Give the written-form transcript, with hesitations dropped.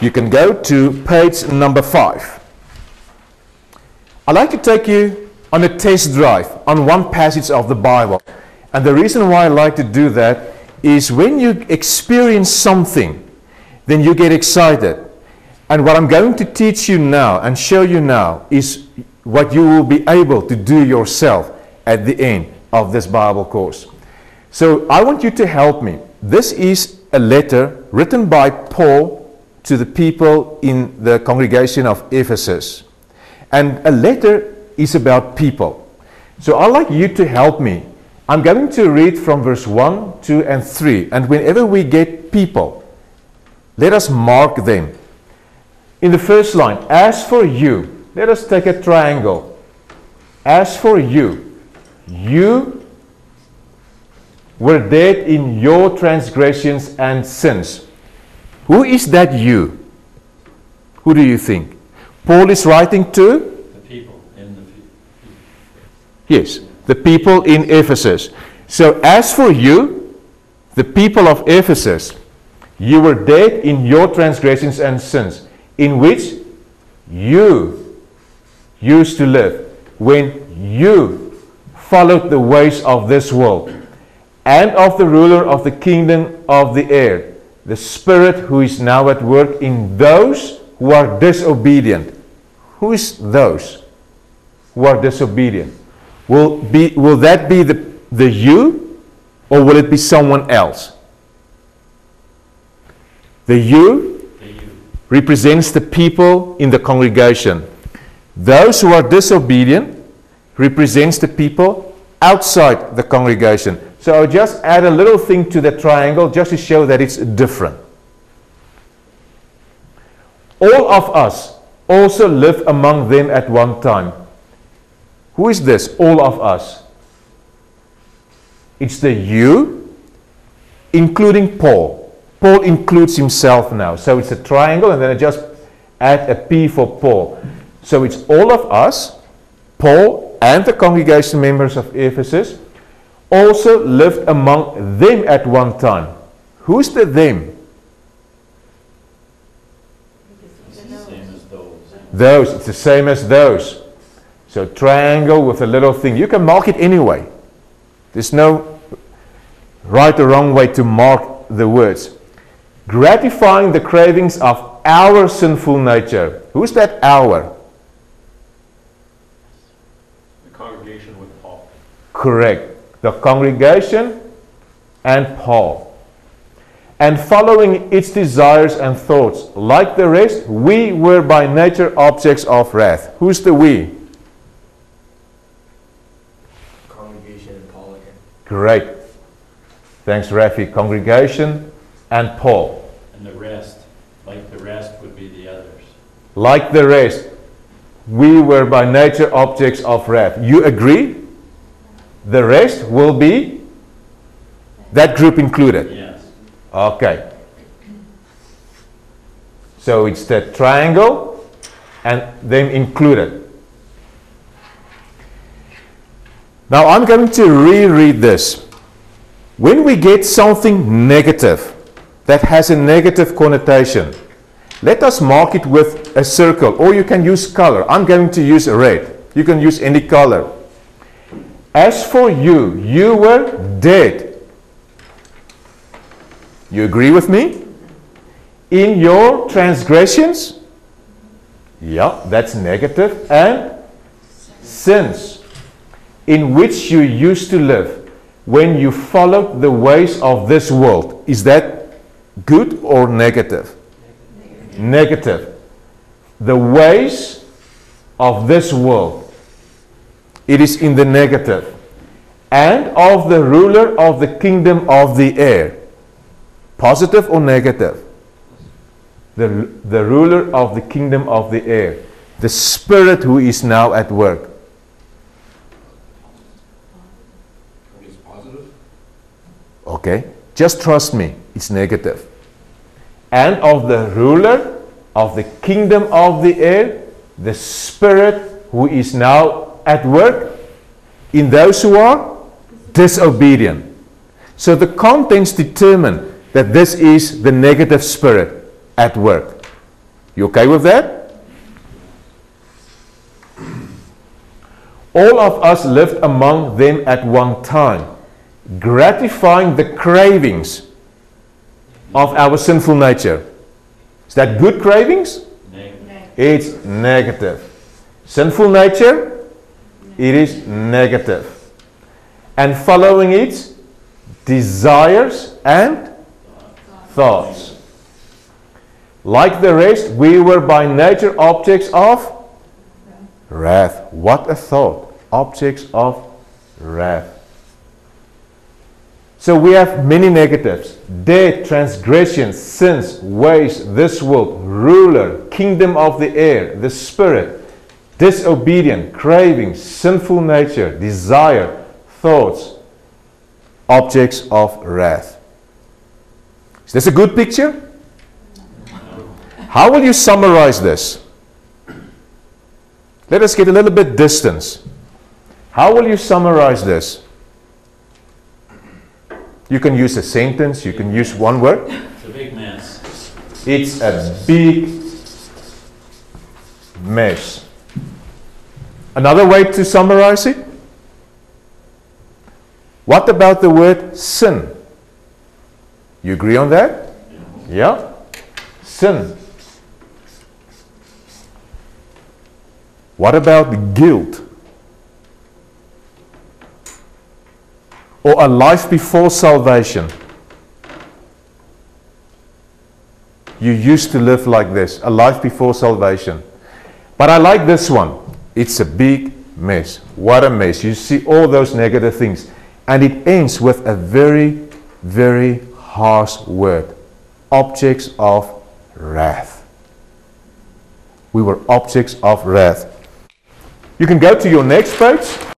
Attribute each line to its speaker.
Speaker 1: You can go to page number 5. I'd like to take you on a test drive on one passage of the Bible. And the reason why I like to do that is when you experience something, then you get excited. And what I'm going to teach you now and show you now is what you will be able to do yourself at the end of this Bible course. So I want you to help me. This is a letter written by Paul to the people in the congregation of Ephesus. And a letter is about people. So I'd like you to help me. I'm going to read from verse 1, 2, and 3. And whenever we get people, let us mark them. In the first line, as for you, let us take a triangle. As for you, you were dead in your transgressions and sins. Who is that you? Who do you think? Paul is writing to?
Speaker 2: The people in the people.
Speaker 1: Yes, the people in Ephesus. So as for you, the people of Ephesus, you were dead in your transgressions and sins, in which you used to live when you followed the ways of this world and of the ruler of the kingdom of the air, the spirit who is now at work in those who are disobedient. Who is those who are disobedient? Will that be the you, or will it be someone else? The you represents the people in the congregation. Those who are disobedient represents the people outside the congregation. So I'll just add a little thing to the triangle just to show that it's different. All of us also lived among them at one time. Who is this? All of us. It's the you, including Paul. Paul includes himself now. So it's a triangle, and then I just add a P for Paul. So it's all of us, Paul and the congregation members of Ephesus, also lived among them at one time. Who's the them?
Speaker 2: It's the same as those.
Speaker 1: Those. It's the same as those. So triangle with a little thing. You can mark it anyway. There's no right or wrong way to mark the words. Gratifying the cravings of our sinful nature. Who's that our?
Speaker 2: The congregation with Paul.
Speaker 1: Correct. The congregation and Paul. And following its desires and thoughts, like the rest, we were by nature objects of wrath. Who's the we?
Speaker 3: Congregation and Paul again.
Speaker 1: Great. Thanks, Rafi. Congregation and Paul.
Speaker 2: And the rest, like the rest, would be the others.
Speaker 1: Like the rest, we were by nature objects of wrath. You agree? The rest will be that group included.
Speaker 2: Yes.
Speaker 1: Okay. So it's the triangle and them included. Now I'm going to reread this. When we get something negative that has a negative connotation, let us mark it with a circle, or you can use color. I'm going to use red. You can use any color. As for you, you were dead. You agree with me? In your transgressions? Yeah, that's negative. And sins, in which you used to live when you followed the ways of this world. Is that good or negative? Negative. The ways of this world. It is in the negative. And of the ruler of the kingdom of the air. Positive or negative? The ruler of the kingdom of the air. The spirit who is now at work.
Speaker 3: It's positive.
Speaker 1: Okay, just trust me, it's negative. And of the ruler of the kingdom of the air, the spirit who is now at work in those who are disobedient. So the contents determine that this is the negative spirit at work. You okay with that? All of us lived among them at one time, gratifying the cravings of our sinful nature. Is that good cravings?
Speaker 2: Negative.
Speaker 1: It's negative. Sinful nature, it is negative. And following its desires and thoughts. Like the rest, we were by nature objects of wrath. What a thought. Objects of wrath. So we have many negatives. Death, transgressions, sins, ways, this world, ruler, kingdom of the air, the spirit, disobedient, craving, sinful nature, desire, thoughts, objects of wrath. Is this a good picture? How will you summarize this? Let us get a little bit distance. How will you summarize this? You can use a sentence, you can use one word.
Speaker 2: It's a big mess.
Speaker 1: It's a big mess. Another way to summarize it? What about the word sin? You agree on that? Yeah? Sin. What about guilt? Or a life before salvation? You used to live like this, a life before salvation. But I like this one. It's a big mess. What a mess. You see all those negative things. And it ends with a very, very harsh word. Objects of wrath. We were objects of wrath. You can go to your next page.